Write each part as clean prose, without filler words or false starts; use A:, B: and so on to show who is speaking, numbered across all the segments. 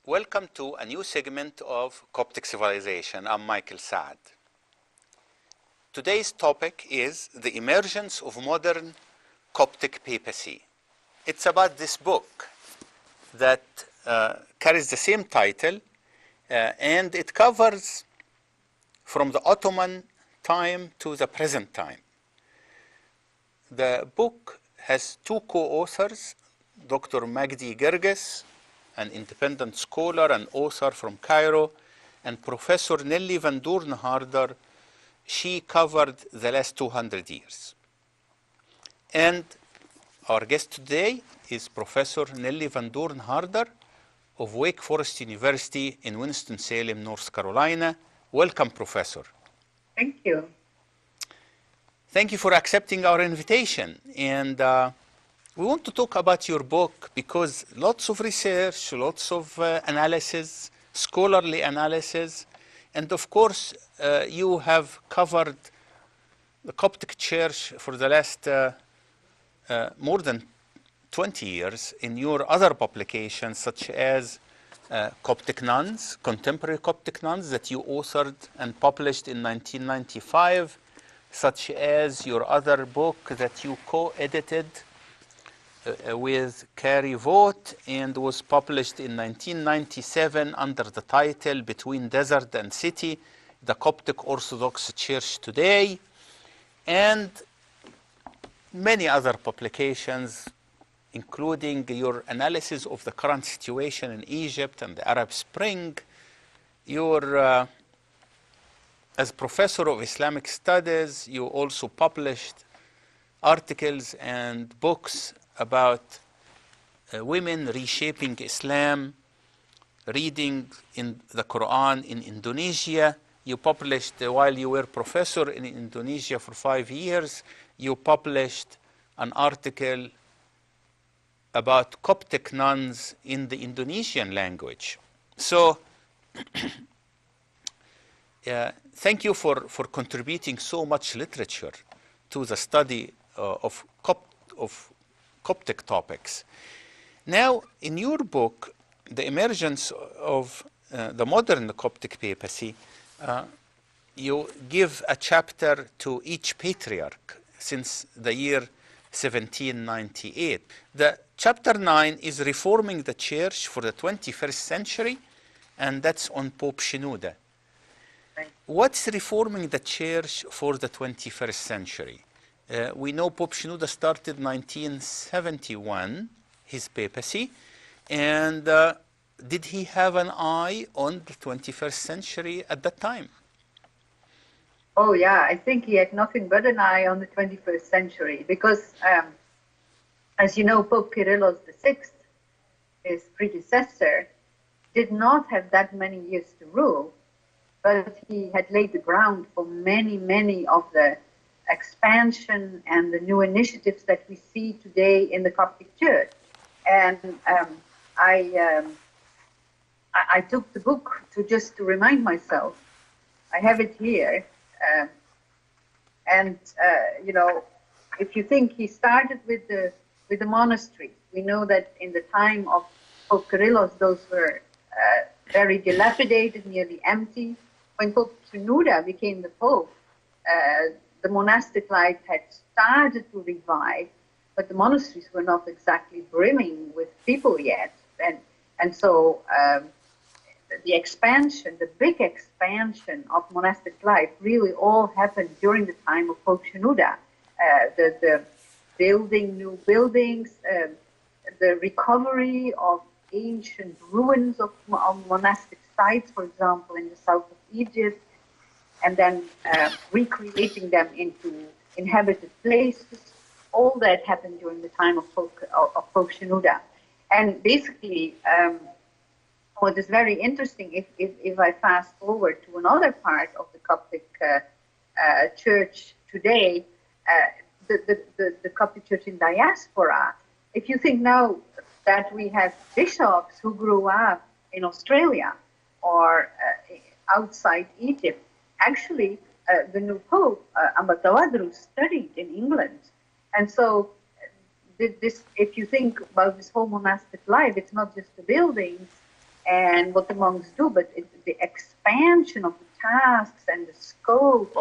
A: Welcome to a new segment of Coptic Civilization. I'm Michael Saad. Today's topic is the emergence of modern Coptic papacy. It's about this book that carries the same title, and it covers from the Ottoman time to the present time. The book has two co-authors, Dr. Magdi Guirguis, an independent scholar and author from Cairo, and Professor Nelly van Doorn-Harder. She covered the last 200 years. And our guest today is Professor Nelly van Doorn-Harder of Wake Forest University in Winston-Salem, North Carolina. Welcome, Professor.
B: Thank you.
A: Thank you for accepting our invitation. And we want to talk about your book because lots of research, lots of analysis, scholarly analysis, and of course, you have covered the Coptic Church for the last more than 20 years in your other publications, such as Coptic Nuns, Contemporary Coptic Nuns, that you authored and published in 1995, such as your other book that you co-edited with Carrie Vogt and was published in 1997 under the title Between Desert and City, the Coptic Orthodox Church Today, and many other publications, including your analysis of the current situation in Egypt and the Arab Spring. Your, as professor of Islamic studies, you also published articles and books about women reshaping Islam, reading in the Quran in Indonesia. You published, while you were professor in Indonesia for 5 years, you published an article about Coptic nuns in the Indonesian language. So thank you for contributing so much literature to the study of Coptic topics. Now, in your book, The Emergence of the Modern Coptic Papacy, you give a chapter to each patriarch since the year 1798. The chapter 9 is Reforming the Church for the 21st Century, and that's on Pope Shenouda. What's reforming the Church for the 21st century? We know Pope Shenouda started 1971, his papacy, and did he have an eye on the 21st century at that time?
B: Oh yeah, I think he had nothing but an eye on the 21st century because, as you know, Pope Kyrillos VI, his predecessor, did not have that many years to rule, but he had laid the ground for many, many of the expansion and the new initiatives that we see today in the Coptic Church. And I took the book just to remind myself. I have it here. You know, if you think he started with the monasteries, we know that in the time of Pope Kyrillos, those were very dilapidated, nearly empty. When Pope Shenouda became the Pope, the monastic life had started to revive, but the monasteries were not exactly brimming with people yet. And so the expansion, the big expansion of monastic life really all happened during the time of Pope Shenouda. building new buildings, the recovery of ancient ruins of monastic sites, for example, in the south of Egypt, and then recreating them into inhabited places. All that happened during the time of Pope Shenouda. And basically, what is very interesting, if I fast forward to another part of the Coptic church today, the Coptic church in diaspora, if you think now that we have bishops who grew up in Australia or outside Egypt, actually the new Pope, Amba Tawadros, studied in England. And so this, if you think about this whole monastic life, it's not just the buildings and what the monks do, but it's the expansion of the tasks and the scope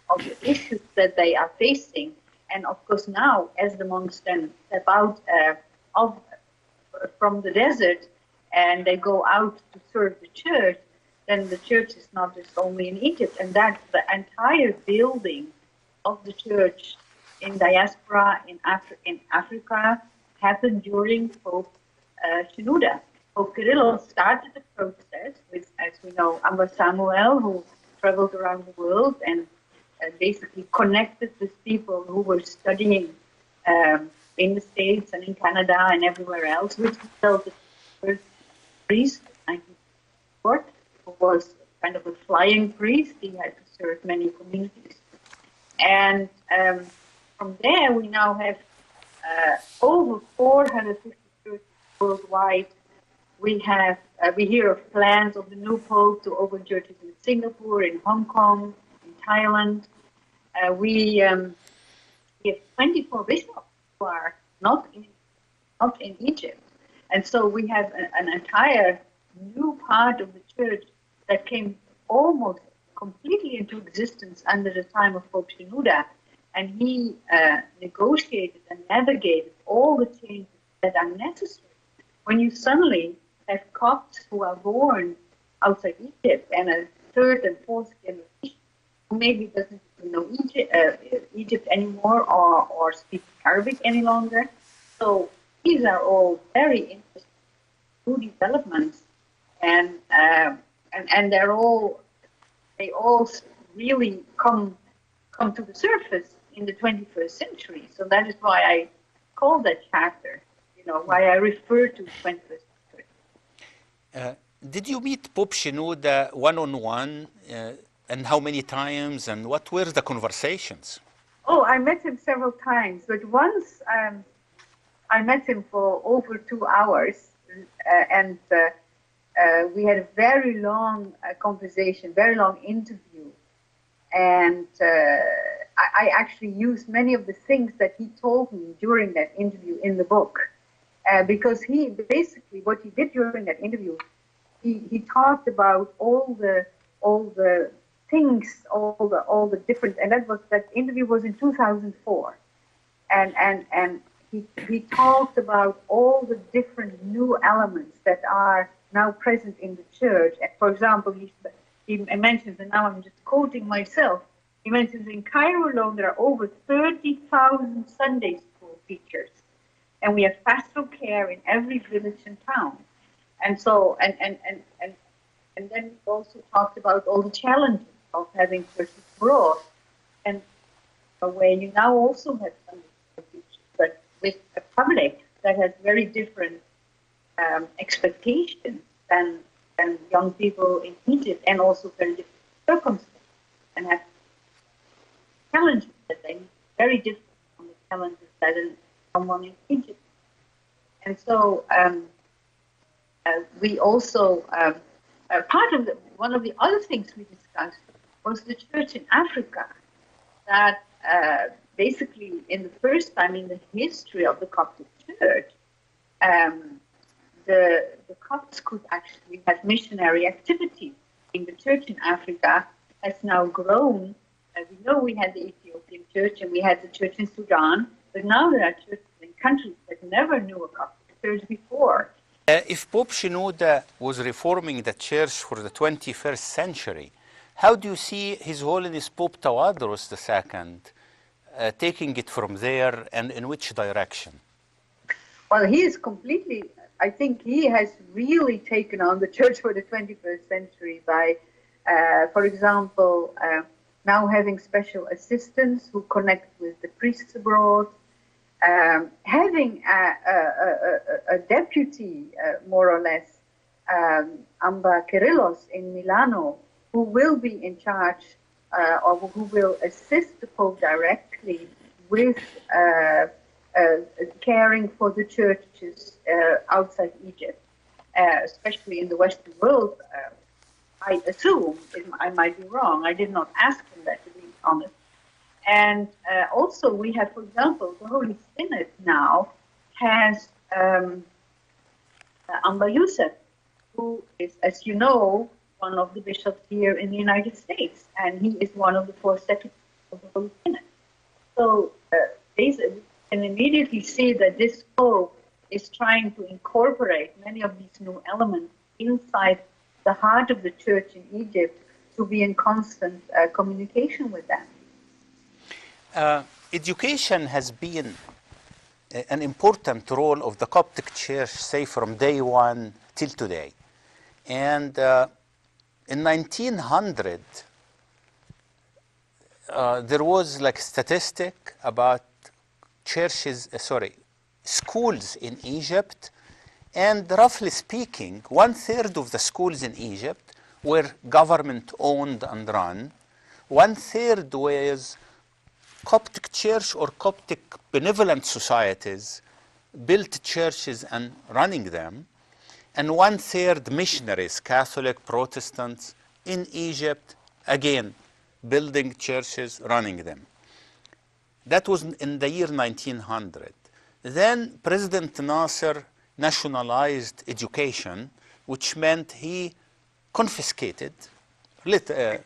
B: of the issues that they are facing. And of course now, as the monks then step out from the desert and they go out to serve the church, then the church is not just only in Egypt, and that the entire building of the church in diaspora in Africa happened during Pope Shenouda. Pope Kyrillos started the process with, as we know, Amba Samuel, who traveled around the world and basically connected with people who were studying in the States and in Canada and everywhere else, which was the first priest, 1904, who was kind of a flying priest. He had to serve many communities. And from there, we now have over 450 churches worldwide. We hear of plans of the new Pope to open churches in Singapore, in Hong Kong, in Thailand. We have 24 bishops who are not in Egypt. And so we have an entire new part of the church that came almost completely into existence under the time of Pope Shenouda. And he negotiated and navigated all the changes that are necessary when you suddenly have Copts who are born outside Egypt and a third and fourth generation who maybe doesn't even know Egypt anymore or speak Arabic any longer. So these are all very interesting new developments, and they all really come to the surface in the 21st century. So that is why I call that chapter, why I refer to the 21st century.
A: Did you meet Pope Shenouda one-on-one, and how many times, and what were the conversations?
B: Oh, I met him several times, but once I met him for over 2 hours, and we had a very long conversation, very long interview, and I actually used many of the things that he told me during that interview in the book, because he basically, what he did during that interview, he talked about all the things, all the different, and that interview was in 2004, and he talked about all the different new elements that are now present in the church. And for example, he mentions, and now I'm just quoting myself, he mentions in Cairo alone there are over 30,000 Sunday school teachers, and we have pastoral care in every village and town. And so, and then he also talked about all the challenges of having churches abroad, and where you now also have Sunday school teachers, but with a public that has very different expectations than young people in Egypt, and also very different circumstances, and have challenges that they very different from the challenges that someone in Egypt. And so we also one of the other things we discussed was the church in Africa, that basically in the first time in the history of the Coptic church, the Copts could actually have missionary activity in the church in Africa. Has now grown. We know we had the Ethiopian church and we had the church in Sudan, but now there are churches in countries that never knew a Coptic church before.
A: If Pope Shenouda was reforming the church for the 21st century, how do you see His Holiness Pope Tawadros II taking it from there, and in which direction?
B: Well, he is completely, I think he has really taken on the church for the 21st century by, for example, now having special assistants who connect with the priests abroad, having a deputy, more or less, Amba Kyrillos in Milano, who will be in charge or who will assist the Pope directly with caring for the churches outside Egypt, especially in the Western world. I assume, I might be wrong, I did not ask him that, to be honest. And also we have, for example, the Holy Synod now has Amba Youssef, who is, as you know, one of the bishops here in the United States, and he is one of the 4 secretaries of the Holy Synod. So we can immediately see that this Pope is trying to incorporate many of these new elements inside the heart of the church in Egypt to be in constant communication with them.
A: Education has been an important role of the Coptic Church, say from day one till today. And in 1900, there was like a statistic about schools in Egypt, and roughly speaking, 1/3 of the schools in Egypt were government owned and run. 1/3 was Coptic Church or Coptic benevolent societies built churches and running them, and 1/3 missionaries, Catholic, Protestants in Egypt, again, building churches, running them. That was in the year 1900. Then President Nasser nationalized education, which meant he confiscated,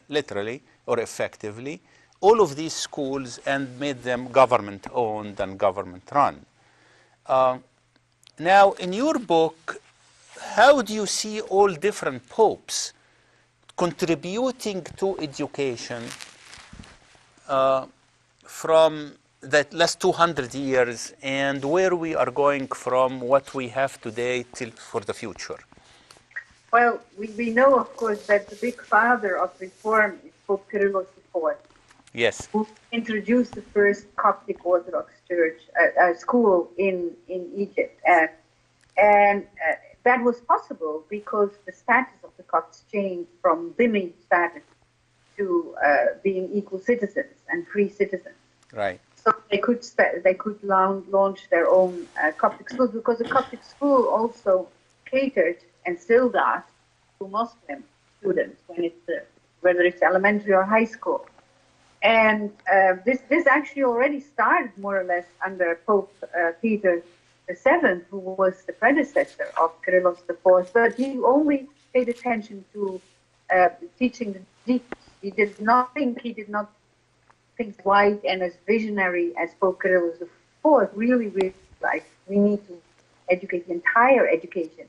A: literally or effectively, all of these schools and made them government-owned and government-run. Now, in your book, how do you see all different popes contributing to education from that last 200 years, and where we are going from what we have today till for the future?
B: Well, we know, of course, that the big father of reform is Pope Kyrillos IV.
A: Yes.
B: Who introduced the first Coptic Orthodox Church school in Egypt. And that was possible because the status of the Copts changed from dhimmi status to being equal citizens and free citizens.
A: Right.
B: So they could launch their own Coptic schools, because the Coptic school also catered and still does to Muslim students when it's whether it's elementary or high school. And this actually already started more or less under Pope Peter VII, who was the predecessor of Kyrillos IV, but he only paid attention to teaching the deacons. He did not think wide and as visionary as Pope Kyrillos IV really realized we need to educate the entire education.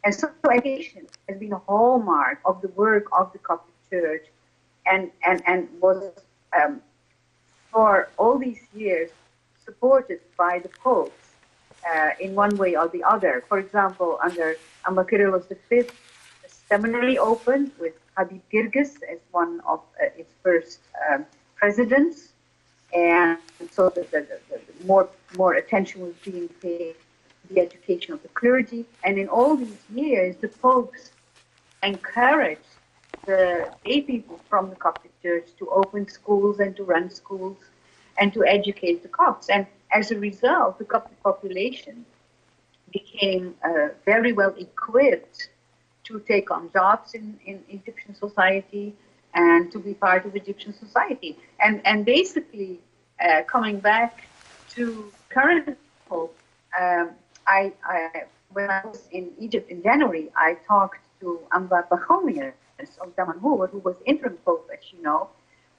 B: And so education has been a hallmark of the work of the Coptic Church and was for all these years supported by the popes in one way or the other. For example, under Amba Kyrillos V, the seminary opened with Magdi Guirguis as one of its first presidents, and so the more attention was being paid to the education of the clergy. And in all these years, the popes encouraged the lay people from the Coptic Church to open schools and to run schools and to educate the Copts. And as a result, the Coptic population became very well equipped to take on jobs in Egyptian society and to be part of Egyptian society. And basically, coming back to current Pope, when I was in Egypt in January, I talked to Amba Pachomius of Damanhur, who was interim Pope, as you know,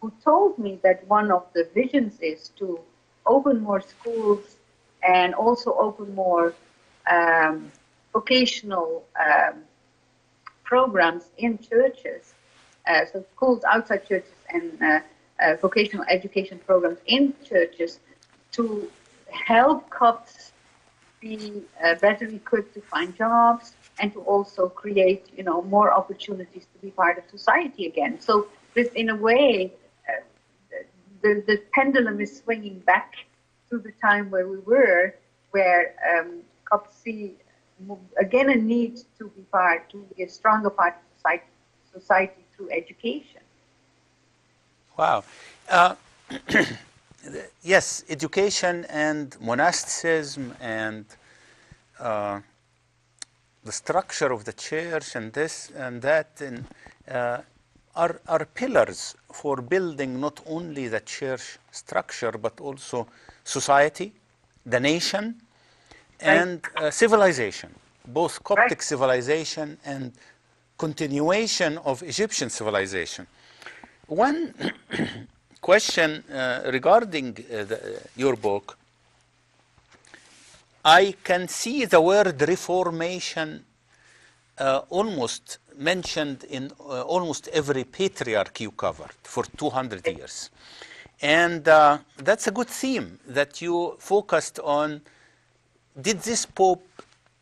B: who told me that one of the visions is to open more schools and also open more vocational programs in churches, so schools outside churches and vocational education programs in churches to help Copts be better equipped to find jobs and to also create, more opportunities to be part of society again. So, in a way, the pendulum is swinging back to the time where we were, where Copts see again a need to be a stronger part of society through education.
A: Wow. Yes, education and monasticism and the structure of the church and this and that and, are pillars for building not only the church structure but also society, the nation, and civilization, both Coptic civilization and continuation of Egyptian civilization. One question regarding your book, I can see the word reformation almost mentioned in almost every patriarch you covered for 200 years. And that's a good theme that you focused on. Did this Pope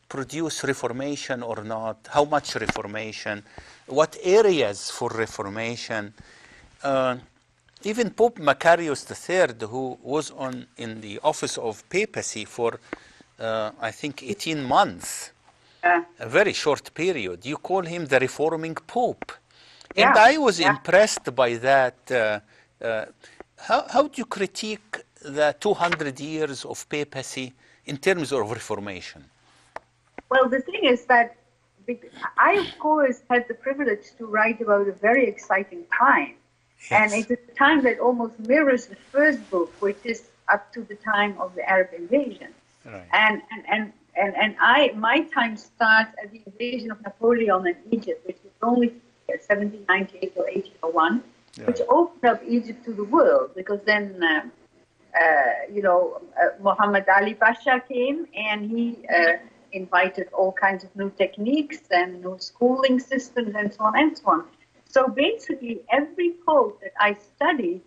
A: produce reformation or not? How much reformation? What areas for reformation? Even Pope Macarius III, who was in the office of papacy for, I think, 18 months, a very short period. You call him the reforming Pope. And I was impressed by that. How do you critique the 200 years of papacy in terms of reformation?
B: Well, the thing is that I, of course, had the privilege to write about a very exciting time. Yes. And it's a time that almost mirrors the first book, which is up to the time of the Arab invasion. Right. And my time starts at the invasion of Napoleon in Egypt, which was only 1798 or 1801, which opened up Egypt to the world, because then, Muhammad Ali Pasha came and he invited all kinds of new techniques and new schooling systems and so on and so on. So basically, every pope that I studied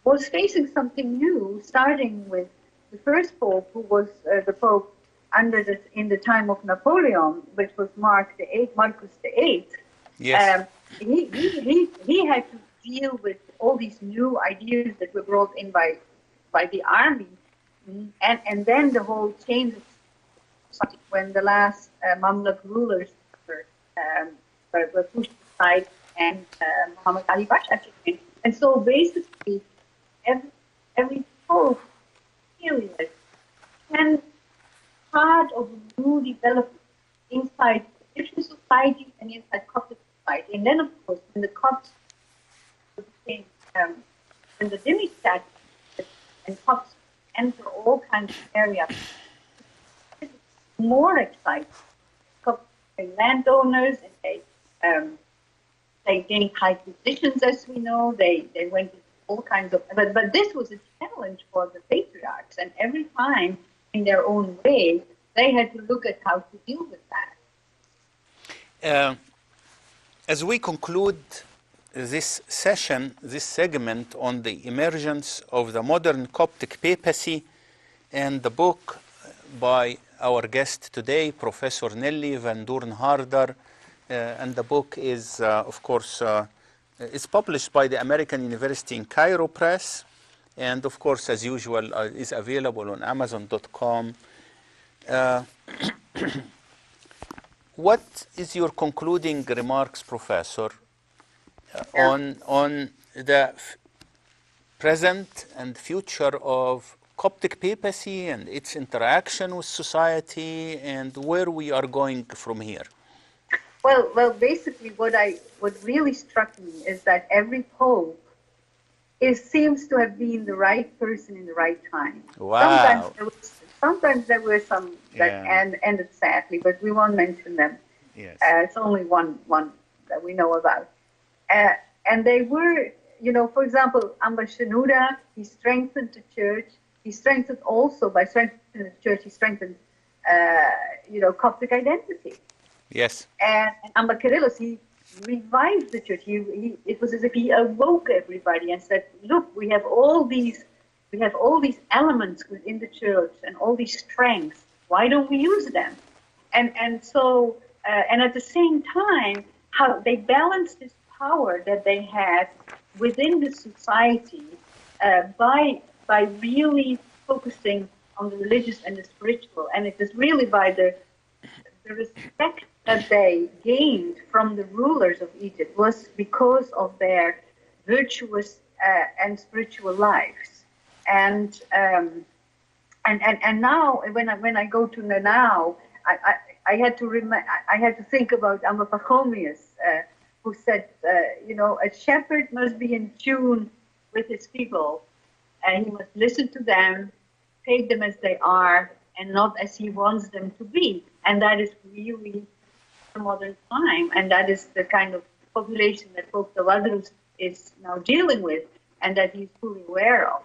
B: was facing something new, starting with the first pope, who was the pope in the time of Napoleon, which was Marcus VIII. Yes. He had to deal with all these new ideas that were brought in by the army, and then the whole change of society when the last Mamluk rulers were pushed aside and Muhammad Ali Pasha came. And so basically, every pope period can part of a new development inside Egyptian society and inside Coptic society. And then, of course, when the Copts became, when the demi-stat and Copts enter all kinds of areas, it's more exciting. Copts became landowners, and they gained high positions, as we know. They went into all kinds of, but this was a challenge for the patriarchs, and every time, in their own way, they had to look at how to deal with that.
A: As we conclude this session, this segment on the emergence of the modern Coptic papacy, and the book by our guest today, Professor Nelly van Doorn-Harder, and the book is, of course, it's published by the American University in Cairo Press, and of course, as usual, is available on Amazon.com. What is your concluding remarks, Professor, on the present and future of Coptic papacy and its interaction with society, and where we are going from here?
B: Well, basically, what really struck me is that every pope seems to have been the right person in the right time.
A: Wow.
B: Sometimes there were some that ended sadly, but we won't mention them.
A: Yes.
B: It's only one that we know about. And they were, for example, Amba Shenouda, he strengthened the church. He strengthened also, by strengthening the church, he strengthened, Coptic identity.
A: Yes.
B: And Amba Kyrillos, he revived the church. It was as if he awoke everybody and said, "Look, we have all these elements within the church and all these strengths. Why don't we use them?" And so at the same time, how they balanced this power that they had within the society by really focusing on the religious and the spiritual, and it is really by the respect that they gained from the rulers of Egypt was because of their virtuous and spiritual lives. And now, when I go to the now, I had to think about Amapachomius, who said, a shepherd must be in tune with his people, and he must listen to them, take them as they are, and not as he wants them to be. And that is really the modern time, and that is the kind of population that Pope Tawadros is now dealing with, and that he's fully aware of,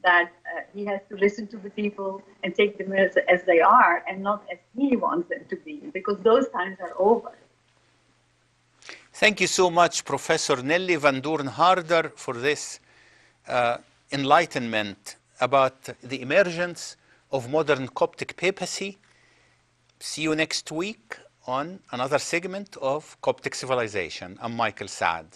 B: that he has to listen to the people and take them as they are, and not as he wants them to be, because those times are over.
A: Thank you so much, Professor Nelly van Doorn-Harder, for this enlightenment about the emergence of modern Coptic papacy. See you next week on another segment of Coptic Civilization. I'm Michael Saad.